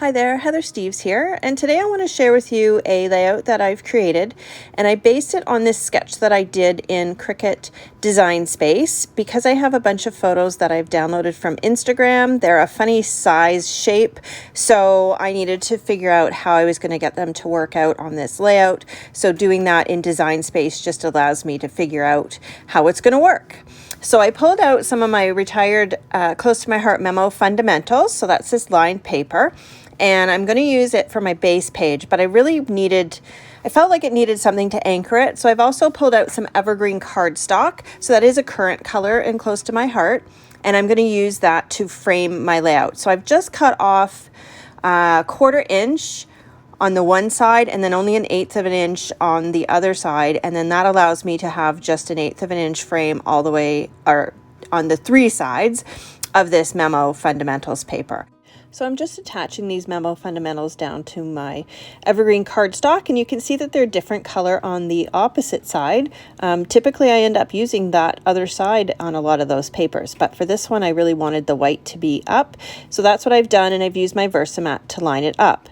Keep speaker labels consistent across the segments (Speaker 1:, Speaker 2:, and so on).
Speaker 1: Hi there, Heather Steves here, and today I want to share with you a layout that I've created, and I based it on this sketch that I did in Cricut Design Space because I have a bunch of photos that I've downloaded from Instagram. They're a funny size shape, so I needed to figure out how I was going to get them to work out on this layout. So doing that in Design Space just allows me to figure out how it's going to work. So I pulled out some of my retired Close to My Heart memo fundamentals, so that's this lined paper. And I'm going to use it for my base page, but I felt like it needed something to anchor it. So I've also pulled out some evergreen cardstock. So that is a current color and Close to My Heart. And I'm going to use that to frame my layout. So I've just cut off a 1/4 inch on the one side and then only 1/8 of an inch on the other side. And then that allows me to have just 1/8 of an inch frame all the way or on the 3 sides of this memo fundamentals paper. So I'm just attaching these memo fundamentals down to my evergreen cardstock, and you can see that they're a different color on the opposite side. Typically I end up using that other side on a lot of those papers, but for this one I really wanted the white to be up. So that's what I've done, and I've used my Versamat to line it up.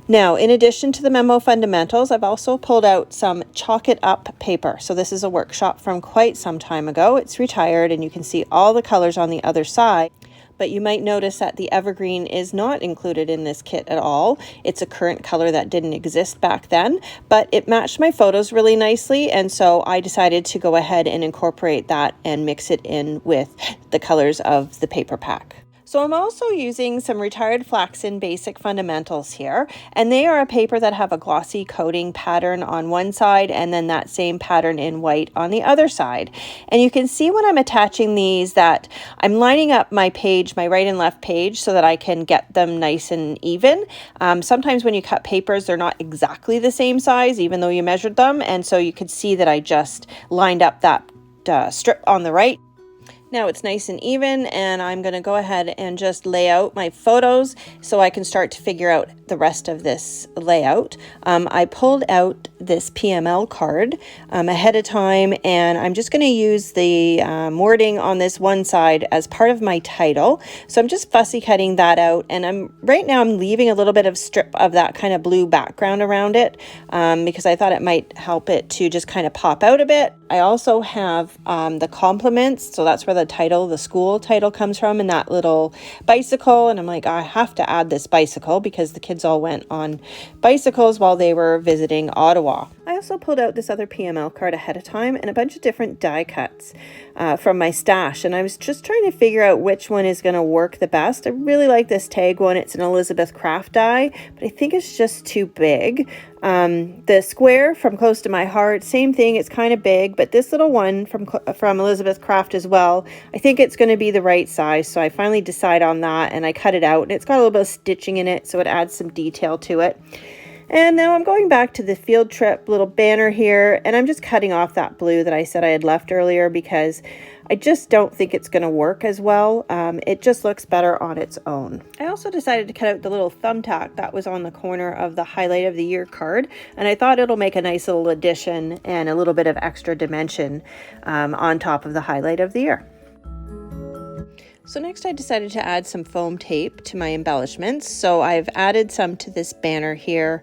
Speaker 1: Now, in addition to the memo fundamentals, I've also pulled out some Chalk It Up paper. So this is a workshop from quite some time ago. It's retired, and you can see all the colors on the other side. But you might notice that the evergreen is not included in this kit at all. It's a current color that didn't exist back then, but it matched my photos really nicely, and so I decided to go ahead and incorporate that and mix it in with the colors of the paper pack. So I'm also using some retired flaxen basic fundamentals here, and they are a paper that have a glossy coating pattern on one side and then that same pattern in white on the other side. And you can see when I'm attaching these that I'm lining up my page, my right and left page, so that I can get them nice and even. Sometimes when you cut papers, they're not exactly the same size, even though you measured them. And so you could see that I just lined up that strip on the right. Now it's nice and even, and I'm going to go ahead and just lay out my photos so I can start to figure out the rest of this layout. I pulled out this PML card ahead of time, and I'm just going to use the wording on this one side as part of my title. So I'm just fussy cutting that out, and right now I'm leaving a little bit of strip of that kind of blue background around it because I thought it might help it to just kind of pop out a bit. I also have the compliments, so that's where the school title comes from, and that little bicycle, and I'm like, I have to add this bicycle because the kids all went on bicycles while they were visiting Ottawa. I also pulled out this other PML card ahead of time and a bunch of different die cuts from my stash, and I was just trying to figure out which one is going to work the best. I really like this tag one. It's an Elizabeth Craft die, but I think it's just too big. The square from Close to My Heart, same thing, it's kind of big, but this little one from Elizabeth Craft as well, I think it's going to be the right size, so I finally decide on that, and I cut it out, and it's got a little bit of stitching in it, so it adds some detail to it. And now I'm going back to the field trip little banner here, and I'm just cutting off that blue that I said I had left earlier because I just don't think it's going to work as well. It just looks better on its own. I also decided to cut out the little thumbtack that was on the corner of the Highlight of the Year card, and I thought it'll make a nice little addition and a little bit of extra dimension on top of the Highlight of the Year. So next I decided to add some foam tape to my embellishments. So I've added some to this banner here,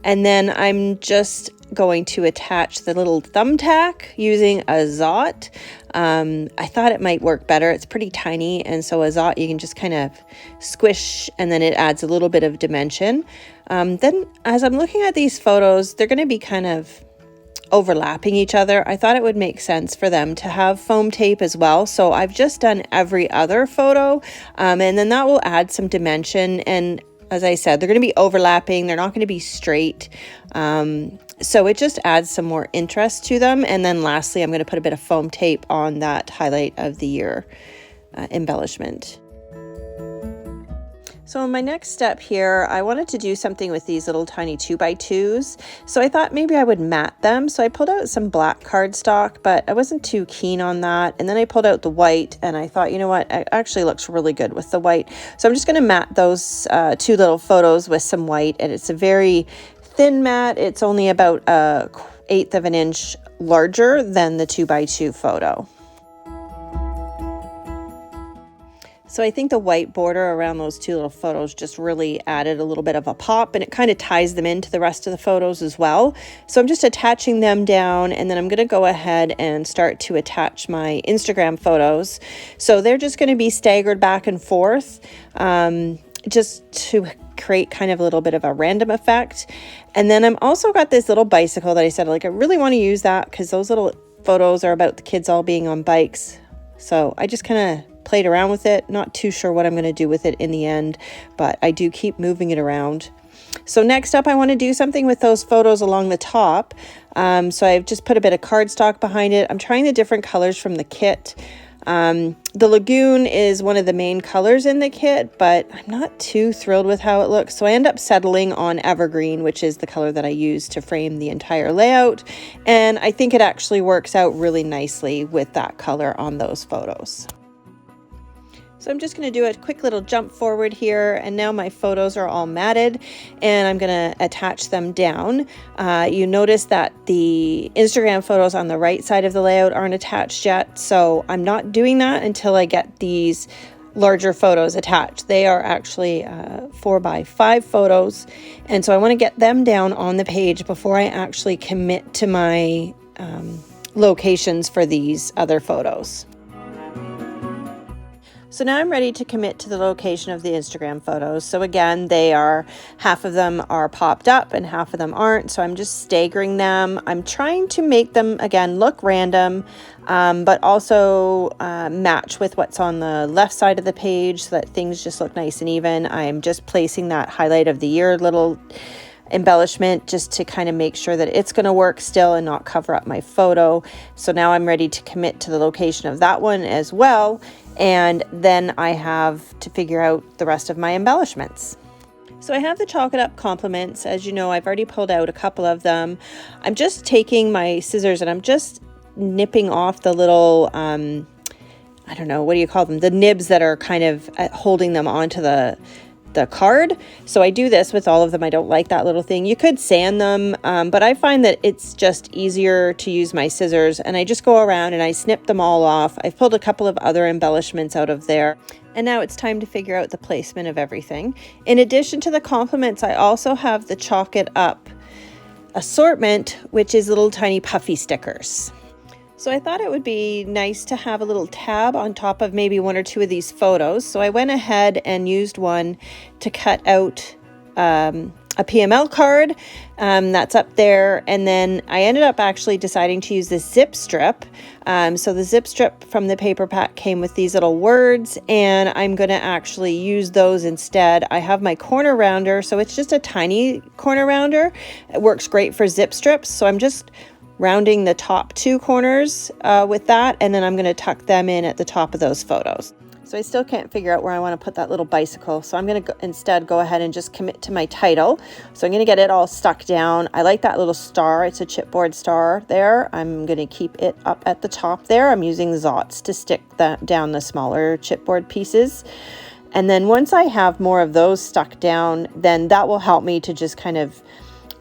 Speaker 1: and then I'm just going to attach the little thumbtack using a Zot. I thought it might work better. It's pretty tiny, and so a Zot you can just kind of squish, and then it adds a little bit of dimension. Then as I'm looking at these photos, they're going to be kind of overlapping each other. I thought it would make sense for them to have foam tape as well. So I've just done every other photo, and then that will add some dimension. And as I said, they're going to be overlapping. They're not going to be straight. So it just adds some more interest to them. And then lastly, I'm going to put a bit of foam tape on that Highlight of the Year embellishment. So in my next step here, I wanted to do something with these little tiny 2x2s. So I thought maybe I would mat them. So I pulled out some black cardstock, but I wasn't too keen on that. And then I pulled out the white, and I thought, you know what, it actually looks really good with the white. So I'm just going to mat those two little photos with some white, and it's a very thin mat. It's only about 1/8 of an inch larger than the 2x2 photo. So I think the white border around those two little photos just really added a little bit of a pop, and it kind of ties them into the rest of the photos as well. So I'm just attaching them down, and then I'm going to go ahead and start to attach my Instagram photos. So they're just going to be staggered back and forth, just to create kind of a little bit of a random effect. And then I'm also got this little bicycle that I said, like, I really want to use that because those little photos are about the kids all being on bikes. So I just kind of played around with it. Not too sure what I'm going to do with it in the end, but I do keep moving it around. So next up, I want to do something with those photos along the top. So I've just put a bit of cardstock behind it. I'm trying the different colors from the kit. The Lagoon is one of the main colors in the kit, but I'm not too thrilled with how it looks. So I end up settling on Evergreen, which is the color that I use to frame the entire layout. And I think it actually works out really nicely with that color on those photos. So I'm just going to do a quick little jump forward here, and now my photos are all matted, and I'm going to attach them down. You notice that the Instagram photos on the right side of the layout aren't attached yet, so I'm not doing that until I get these larger photos attached. They are actually 4x5 photos, and so I want to get them down on the page before I actually commit to my locations for these other photos. So now I'm ready to commit to the location of the Instagram photos. So again, half of them are popped up and half of them aren't. So I'm just staggering them. I'm trying to make them, again, look random, but also match with what's on the left side of the page so that things just look nice and even. I'm just placing that highlight of the year little embellishment just to kind of make sure that it's going to work still and not cover up my photo. So now I'm ready to commit to the location of that one as well. And then I have to figure out the rest of my embellishments. So I have the Chalk It Up compliments. As you know, I've already pulled out a couple of them. I'm just taking my scissors and I'm just nipping off the little, I don't know, what do you call them? The nibs that are kind of holding them onto the card. So I do this with all of them. I don't like that little thing. You could sand them, but I find that it's just easier to use my scissors, and I just go around and I snip them all off. I've pulled a couple of other embellishments out of there, and now it's time to figure out the placement of everything. In addition to the compliments, I also have the Chalk It Up assortment, which is little tiny puffy stickers. So I thought it would be nice to have a little tab on top of maybe one or two of these photos. So I went ahead and used one to cut out a PML card that's up there. And then I ended up actually deciding to use this zip strip. So the zip strip from the paper pack came with these little words, and I'm going to actually use those instead. I have my corner rounder, so it's just a tiny corner rounder. It works great for zip strips. So I'm just rounding the top two corners with that, and then I'm going to tuck them in at the top of those photos. So I still can't figure out where I want to put that little bicycle, so I'm going to instead go ahead and just commit to my title. So I'm going to get it all stuck down. I like that little star. It's a chipboard star there. I'm going to keep it up at the top there. I'm using Zots to stick that down the smaller chipboard pieces. And then once I have more of those stuck down, then that will help me to just kind of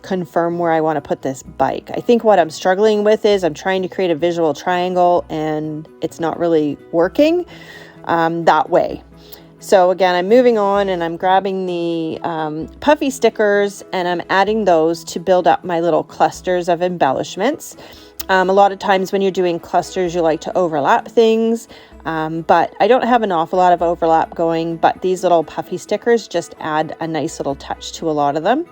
Speaker 1: confirm where I want to put this bike. I think what I'm struggling with is I'm trying to create a visual triangle and it's not really working that way. So again, I'm moving on and I'm grabbing the puffy stickers and I'm adding those to build up my little clusters of embellishments. A lot of times when you're doing clusters, you like to overlap things, but I don't have an awful lot of overlap going, but these little puffy stickers just add a nice little touch to a lot of them.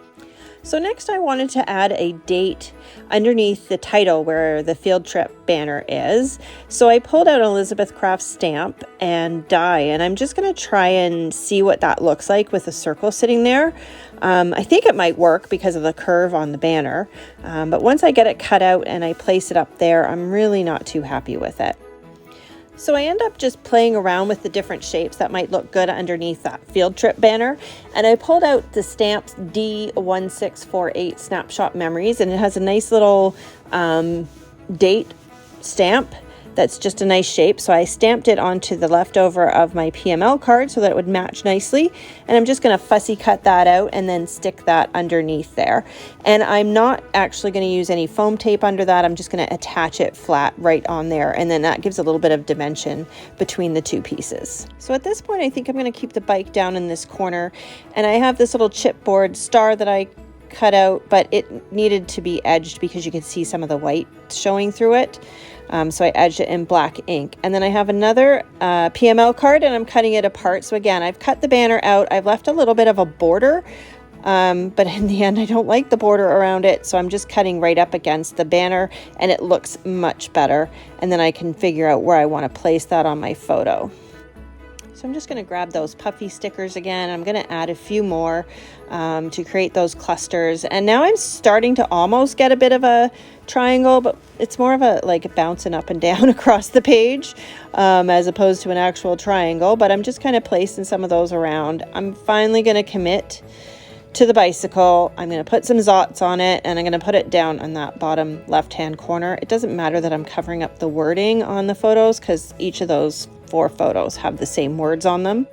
Speaker 1: So next I wanted to add a date underneath the title where the field trip banner is. So I pulled out Elizabeth Craft stamp and die, and I'm just going to try and see what that looks like with a circle sitting there. I think it might work because of the curve on the banner, but once I get it cut out and I place it up there, I'm really not too happy with it. So I end up just playing around with the different shapes that might look good underneath that field trip banner. And I pulled out the stamps D1648 Snapshot Memories, and it has a nice little date stamp that's just a nice shape. So I stamped it onto the leftover of my PML card so that it would match nicely. And I'm just going to fussy cut that out and then stick that underneath there. And I'm not actually going to use any foam tape under that. I'm just going to attach it flat right on there. And then that gives a little bit of dimension between the two pieces. So at this point, I think I'm going to keep the bike down in this corner. And I have this little chipboard star that I cut out, but it needed to be edged because you could see some of the white showing through it. So I edged it in black ink. And then I have another PML card and I'm cutting it apart. So again, I've cut the banner out. I've left a little bit of a border, but in the end, I don't like the border around it. So I'm just cutting right up against the banner and it looks much better. And then I can figure out where I want to place that on my photo. So I'm just going to grab those puffy stickers again. I'm going to add a few more to create those clusters. And now I'm starting to almost get a bit of a triangle, but it's more of a like bouncing up and down across the page as opposed to an actual triangle. But I'm just kind of placing some of those around. I'm finally going to commit to the bicycle. I'm going to put some Zots on it and I'm going to put it down on that bottom left-hand corner. It doesn't matter that I'm covering up the wording on the photos because each of those 4 photos have the same words on them.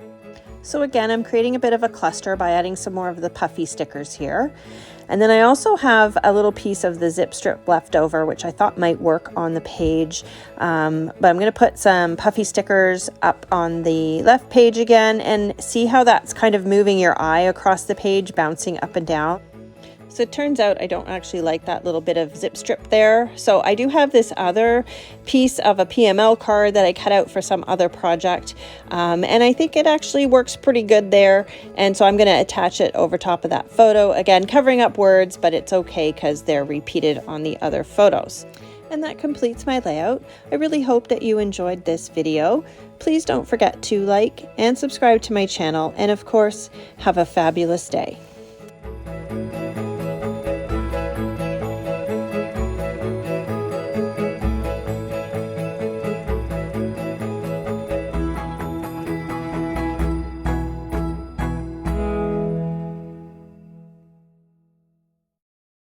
Speaker 1: So again, I'm creating a bit of a cluster by adding some more of the puffy stickers here. And then I also have a little piece of the zip strip left over, which I thought might work on the page. But I'm going to put some puffy stickers up on the left page again and see how that's kind of moving your eye across the page, bouncing up and down. So it turns out I don't actually like that little bit of zip strip there. So I do have this other piece of a PML card that I cut out for some other project. And I think it actually works pretty good there. And so I'm going to attach it over top of that photo. Again, covering up words, but it's okay because they're repeated on the other photos. And that completes my layout. I really hope that you enjoyed this video. Please don't forget to like and subscribe to my channel. And of course, have a fabulous day.